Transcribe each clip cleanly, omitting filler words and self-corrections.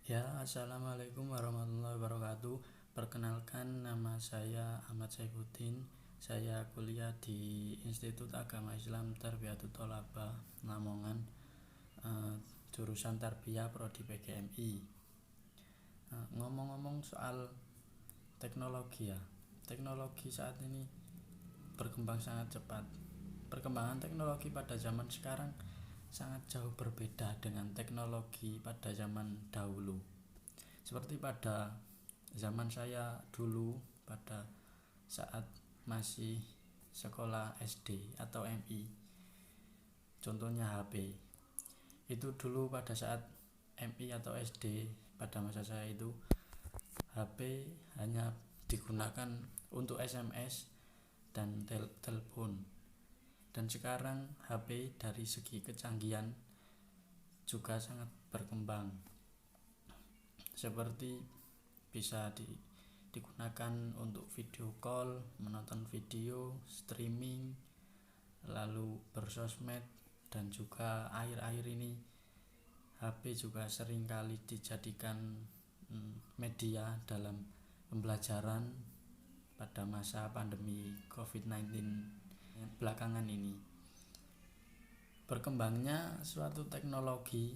Ya, assalamualaikum warahmatullahi wabarakatuh. Perkenalkan, nama saya Ahmad Saifuddin. Saya kuliah di Institut Agama Islam Tarbiyatul Thalabah Lamongan, jurusan Tarbiyah Prodi PGMI. Ngomong-ngomong soal teknologi ya, teknologi saat ini berkembang sangat cepat. Perkembangan teknologi pada zaman sekarang sangat jauh berbeda dengan teknologi pada zaman dahulu. Seperti pada zaman saya dulu, pada saat masih sekolah SD atau MI, contohnya HP. Itu dulu pada saat MI atau SD, pada masa saya itu HP hanya digunakan untuk SMS dan telepon. Dan sekarang HP dari segi kecanggihan juga sangat berkembang, seperti bisa digunakan untuk video call, menonton video, streaming, lalu bersosmed, dan juga akhir-akhir ini HP juga seringkali dijadikan media dalam pembelajaran pada masa pandemi COVID-19 belakangan ini. Berkembangnya suatu teknologi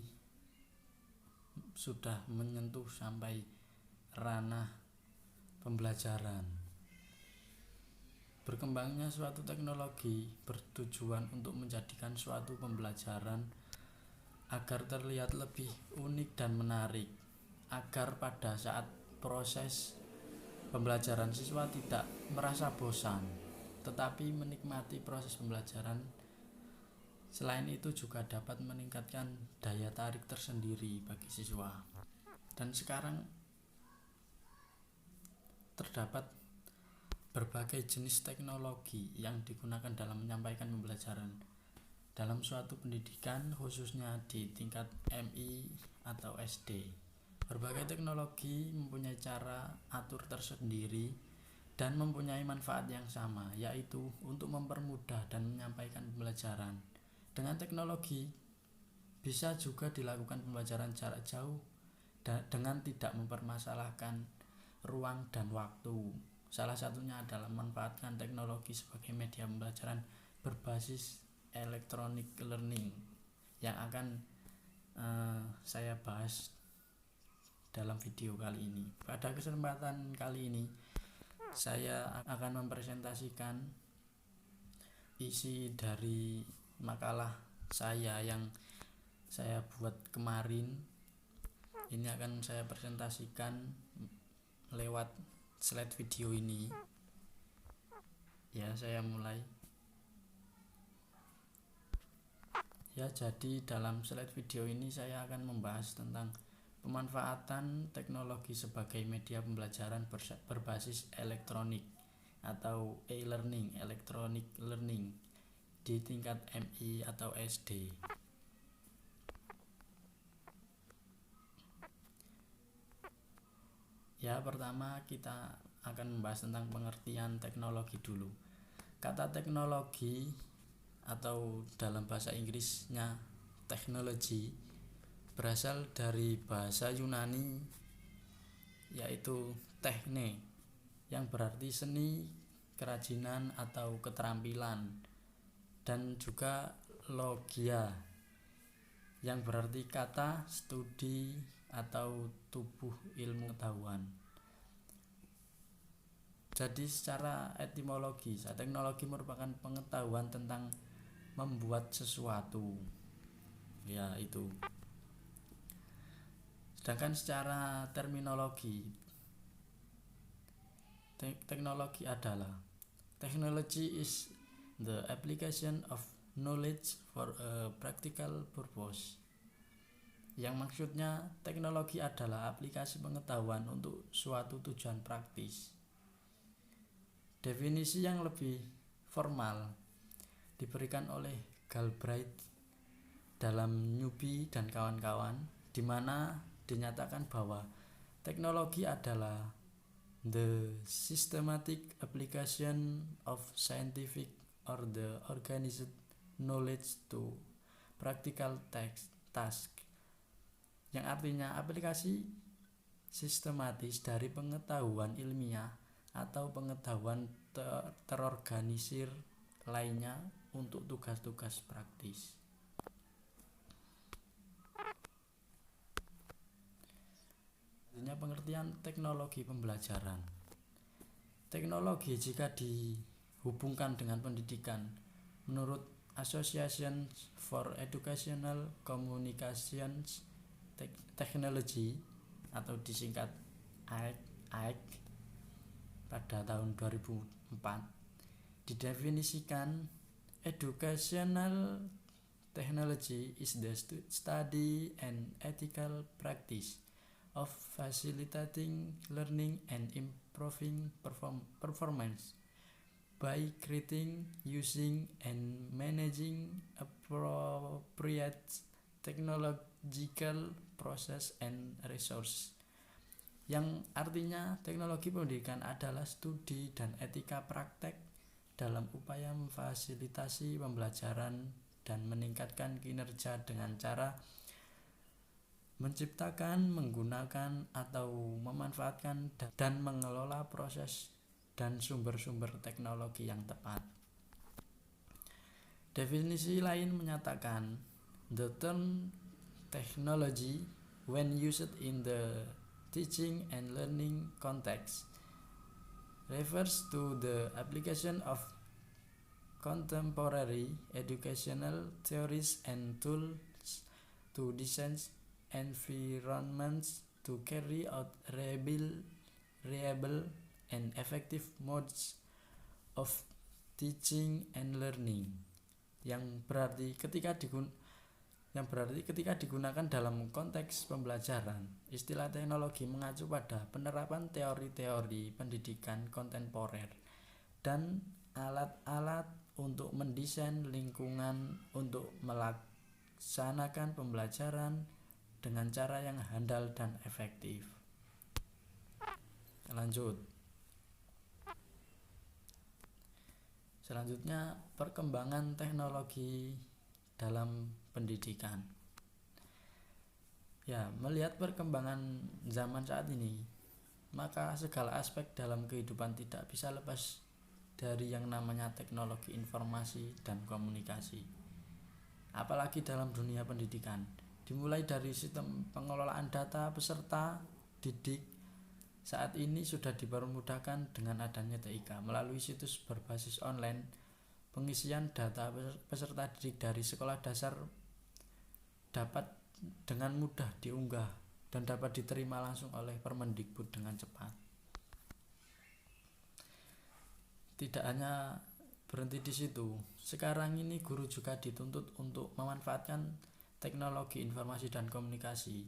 sudah menyentuh sampai ranah pembelajaran. Berkembangnya suatu teknologi bertujuan untuk menjadikan suatu pembelajaran agar terlihat lebih unik dan menarik, agar pada saat proses pembelajaran siswa tidak merasa bosan, tetapi menikmati proses pembelajaran. Selain itu juga dapat meningkatkan daya tarik tersendiri bagi siswa. Dan sekarang terdapat berbagai jenis teknologi yang digunakan dalam menyampaikan pembelajaran dalam suatu pendidikan, khususnya di tingkat MI atau SD. Berbagai teknologi mempunyai cara atur tersendiri dan mempunyai manfaat yang sama, yaitu untuk mempermudah dan menyampaikan pembelajaran. Dengan teknologi bisa juga dilakukan pembelajaran jarak jauh dengan tidak mempermasalahkan ruang dan waktu. Salah satunya adalah memanfaatkan teknologi sebagai media pembelajaran berbasis electronic learning yang akan saya bahas dalam video kali ini. Pada kesempatan kali ini saya akan mempresentasikan isi dari makalah saya yang saya buat kemarin. Ini akan saya presentasikan lewat slide video ini. Ya, saya mulai. Ya, jadi dalam slide video ini saya akan membahas tentang pemanfaatan teknologi sebagai media pembelajaran berbasis elektronik atau e-learning, electronic learning di tingkat MI atau SD. Ya, pertama kita akan membahas tentang pengertian teknologi dulu. Kata teknologi atau dalam bahasa Inggrisnya technology berasal dari bahasa Yunani, yaitu techne, yang berarti seni, kerajinan atau keterampilan, dan juga logia yang berarti kata, studi, atau tubuh ilmu pengetahuan. Jadi secara etimologis, teknologi merupakan pengetahuan tentang membuat sesuatu. Ya, itu. Sedangkan secara terminologi, teknologi adalah technology is the application of knowledge for a practical purpose. Yang maksudnya teknologi adalah aplikasi pengetahuan untuk suatu tujuan praktis. Definisi yang lebih formal diberikan oleh Galbraith dalam Newby dan kawan-kawan, di mana dinyatakan bahwa teknologi adalah the systematic application of scientific or the organized knowledge to practical task, yang artinya aplikasi sistematis dari pengetahuan ilmiah atau pengetahuan terorganisir lainnya untuk tugas-tugas praktis. Selanjutnya, pengertian teknologi pembelajaran. Teknologi jika dihubungkan dengan pendidikan, menurut Association for Educational Communications Technology atau disingkat AEC pada tahun 2004, didefinisikan educational technology is the study and ethical practice of facilitating learning and improving performance by creating, using, and managing appropriate technological process and resource. Yang artinya teknologi pendidikan adalah studi dan etika praktek dalam upaya memfasilitasi pembelajaran dan meningkatkan kinerja dengan cara menciptakan, menggunakan, atau memanfaatkan dan mengelola proses dan sumber-sumber teknologi yang tepat. Definisi lain menyatakan, the term technology when used in the teaching and learning context refers to the application of contemporary educational theories and tools to design environments to carry out reliable and effective modes of teaching and learning, yang berarti ketika digunakan dalam konteks pembelajaran, istilah teknologi mengacu pada penerapan teori-teori pendidikan kontemporer dan alat-alat untuk mendesain lingkungan untuk melaksanakan pembelajaran dengan cara yang handal dan efektif. Selanjutnya, perkembangan teknologi dalam pendidikan. Melihat perkembangan zaman saat ini, maka segala aspek dalam kehidupan tidak bisa lepas dari yang namanya teknologi informasi dan komunikasi. Apalagi dalam dunia pendidikan, dimulai dari sistem pengelolaan data peserta didik saat ini sudah dipermudahkan dengan adanya TIK melalui situs berbasis online. Pengisian data peserta didik dari sekolah dasar dapat dengan mudah diunggah dan dapat diterima langsung oleh Permendikbud dengan cepat. Tidak hanya berhenti di situ, sekarang ini guru juga dituntut untuk memanfaatkan teknologi informasi dan komunikasi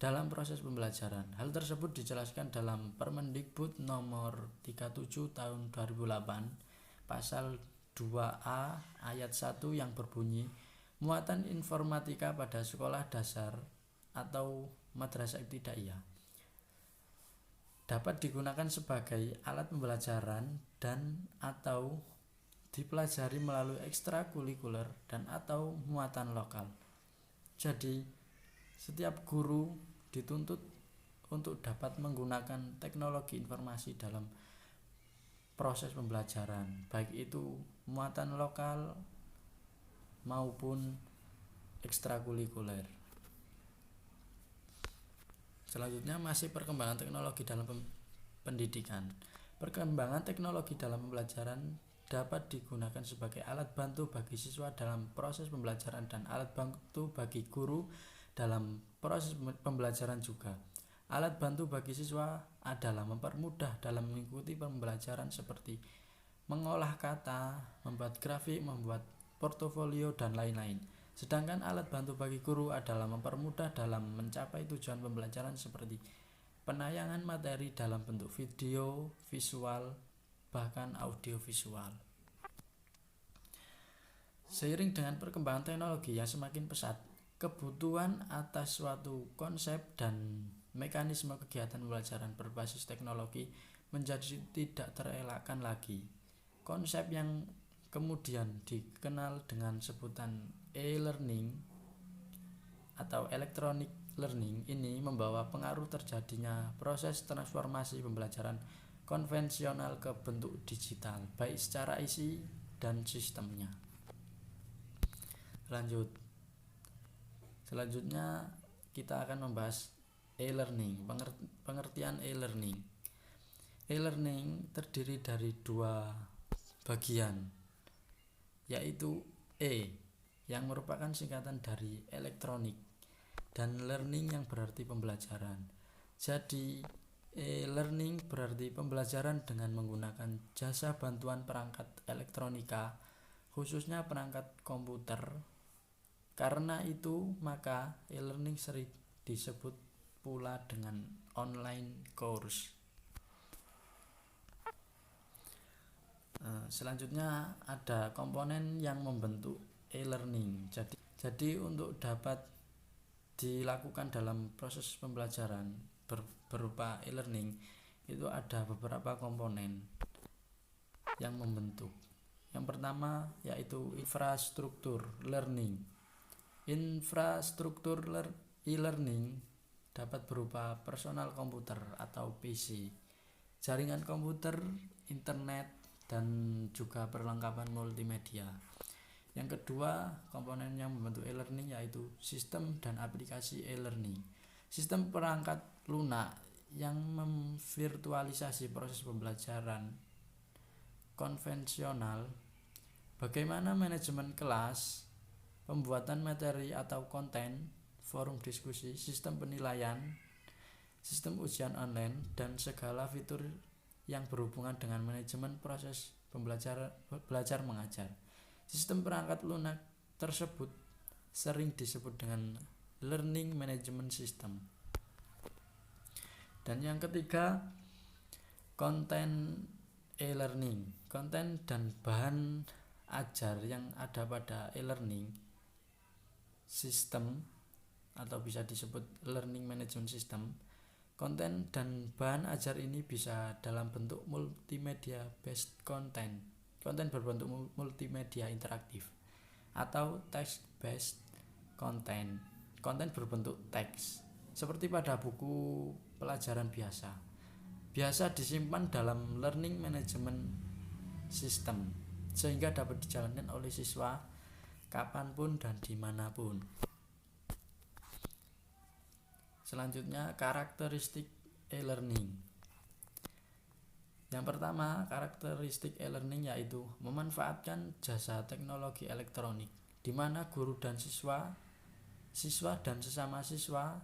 dalam proses pembelajaran. Hal tersebut dijelaskan dalam Permendikbud nomor 37 tahun 2008 pasal 2A ayat 1 yang berbunyi, muatan informatika pada sekolah dasar atau madrasah ibtidaiyah dapat digunakan sebagai alat pembelajaran dan atau dipelajari melalui ekstrakurikuler dan atau muatan lokal. Jadi, setiap guru dituntut untuk dapat menggunakan teknologi informasi dalam proses pembelajaran, baik itu muatan lokal maupun ekstrakurikuler. Selanjutnya, masih perkembangan teknologi dalam pendidikan. Perkembangan teknologi dalam pembelajaran dapat digunakan sebagai alat bantu bagi siswa dalam proses pembelajaran dan alat bantu bagi guru dalam proses pembelajaran juga. Alat bantu bagi siswa adalah mempermudah dalam mengikuti pembelajaran seperti mengolah kata, membuat grafik, membuat portofolio, dan lain-lain. Sedangkan alat bantu bagi guru adalah mempermudah dalam mencapai tujuan pembelajaran seperti penayangan materi dalam bentuk video, visual, bahkan audio visual. Seiring dengan perkembangan teknologi yang semakin pesat, kebutuhan atas suatu konsep dan mekanisme kegiatan pembelajaran berbasis teknologi menjadi tidak terelakkan lagi. Konsep yang kemudian dikenal dengan sebutan e-learning atau electronic learning ini membawa pengaruh terjadinya proses transformasi pembelajaran konvensional ke bentuk digital, baik secara isi dan sistemnya. Selanjutnya kita akan membahas e-learning, pengertian e-learning. E-learning terdiri dari dua bagian, yaitu E yang merupakan singkatan dari elektronik dan learning yang berarti pembelajaran. Jadi e-learning berarti pembelajaran dengan menggunakan jasa bantuan perangkat elektronika, khususnya perangkat komputer. Karena itu maka e-learning sering disebut pula dengan online course. Selanjutnya ada komponen yang membentuk e-learning. Jadi untuk dapat dilakukan dalam proses pembelajaran berupa e-learning itu ada beberapa komponen yang membentuk. Yang pertama yaitu infrastruktur learning. Infrastruktur e-learning dapat berupa personal komputer atau PC, jaringan komputer, internet, dan juga perlengkapan multimedia. Yang kedua, komponen yang membentuk e-learning yaitu sistem dan aplikasi e-learning. Sistem perangkat lunak yang memvirtualisasi proses pembelajaran konvensional, bagaimana manajemen kelas, pembuatan materi atau konten, forum diskusi, sistem penilaian, sistem ujian online, dan segala fitur yang berhubungan dengan manajemen proses belajar mengajar. Sistem perangkat lunak tersebut sering disebut dengan learning management system. Dan yang ketiga, konten e-learning. Konten dan bahan ajar yang ada pada e-learning system atau bisa disebut learning management system. Konten dan bahan ajar ini bisa dalam bentuk multimedia based content, konten berbentuk multimedia interaktif, atau text based content, konten berbentuk teks, seperti pada buku pelajaran biasa disimpan dalam learning management system sehingga dapat dijalankan oleh siswa kapanpun dan dimanapun. Selanjutnya, karakteristik e-learning. Yang pertama, karakteristik e-learning yaitu memanfaatkan jasa teknologi elektronik, di mana guru dan siswa dan sesama siswa,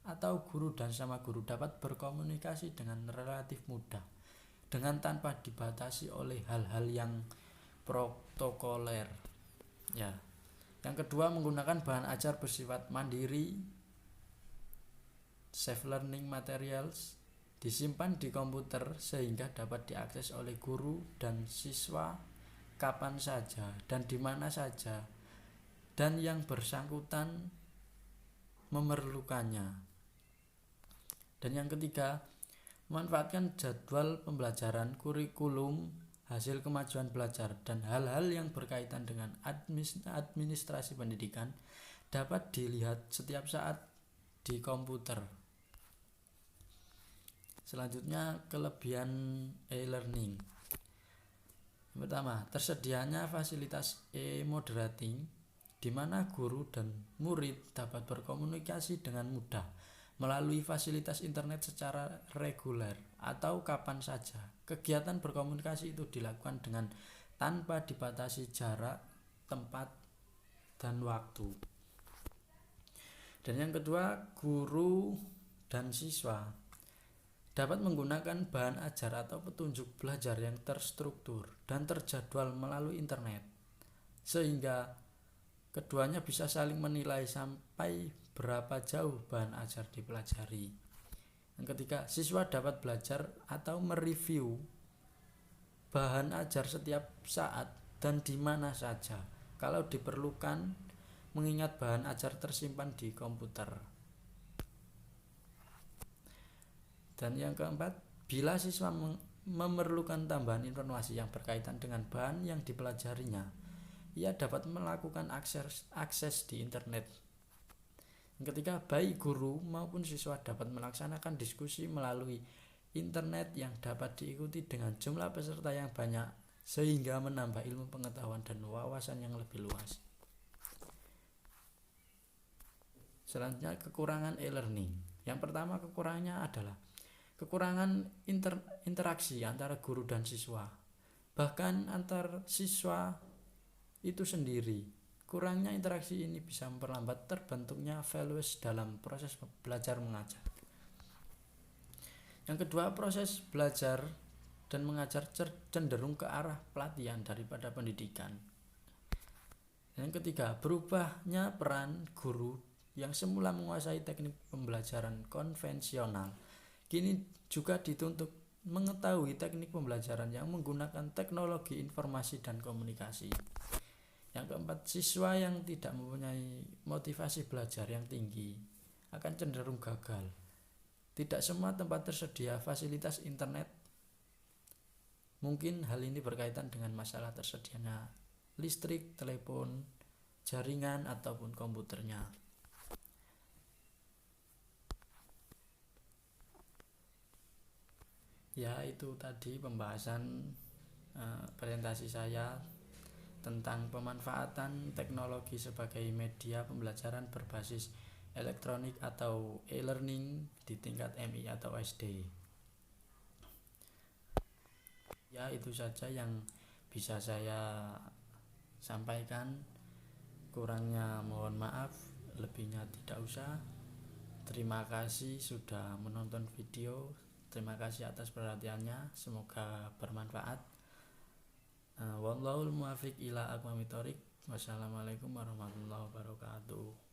atau guru dan sesama guru dapat berkomunikasi dengan relatif mudah, dengan tanpa dibatasi oleh hal-hal yang protokoler. Ya. Yang kedua, menggunakan bahan ajar bersifat mandiri, self-learning materials, disimpan di komputer sehingga dapat diakses oleh guru dan siswa kapan saja dan di mana saja, dan yang bersangkutan memerlukannya. Dan yang ketiga, memanfaatkan jadwal pembelajaran, kurikulum, hasil kemajuan belajar, dan hal-hal yang berkaitan dengan administrasi pendidikan dapat dilihat setiap saat di komputer. Selanjutnya, kelebihan e-learning. Yang pertama, tersedianya fasilitas e-moderating, di mana guru dan murid dapat berkomunikasi dengan mudah melalui fasilitas internet secara reguler atau kapan saja. Kegiatan berkomunikasi itu dilakukan dengan tanpa dibatasi jarak, tempat, dan waktu. Dan yang kedua, guru dan siswa dapat menggunakan bahan ajar atau petunjuk belajar yang terstruktur dan terjadwal melalui internet, sehingga keduanya bisa saling menilai sampai berapa jauh bahan ajar dipelajari. Yang ketiga, siswa dapat belajar atau mereview bahan ajar setiap saat dan di mana saja kalau diperlukan, mengingat bahan ajar tersimpan di komputer. Dan yang keempat, bila siswa memerlukan tambahan informasi yang berkaitan dengan bahan yang dipelajarinya, ia dapat melakukan akses di internet. Yang ketiga, baik guru maupun siswa dapat melaksanakan diskusi melalui internet yang dapat diikuti dengan jumlah peserta yang banyak sehingga menambah ilmu pengetahuan dan wawasan yang lebih luas. Selanjutnya, kekurangan e-learning. Yang pertama, kekurangannya adalah kekurangan interaksi antara guru dan siswa, bahkan antar siswa itu sendiri. Kurangnya interaksi ini bisa memperlambat terbentuknya values dalam proses belajar mengajar. Yang kedua, proses belajar dan mengajar cenderung ke arah pelatihan daripada pendidikan. Yang ketiga, berubahnya peran guru yang semula menguasai teknik pembelajaran konvensional kini juga dituntut mengetahui teknik pembelajaran yang menggunakan teknologi informasi dan komunikasi. Yang keempat, siswa yang tidak mempunyai motivasi belajar yang tinggi akan cenderung gagal. Tidak semua tempat tersedia fasilitas internet. Mungkin hal ini berkaitan dengan masalah tersedianya listrik, telepon, jaringan, ataupun komputernya. Ya, itu tadi pembahasan presentasi saya tentang pemanfaatan teknologi sebagai media pembelajaran berbasis elektronik atau e-learning di tingkat MI atau SD. Ya, itu saja yang bisa saya sampaikan. Kurangnya mohon maaf, lebihnya tidak usah. Terima kasih sudah menonton video. Terima kasih atas perhatiannya, semoga bermanfaat. Wallahul muwaffiq ila aqwamit thoriq. Wassalamualaikum warahmatullahi wabarakatuh.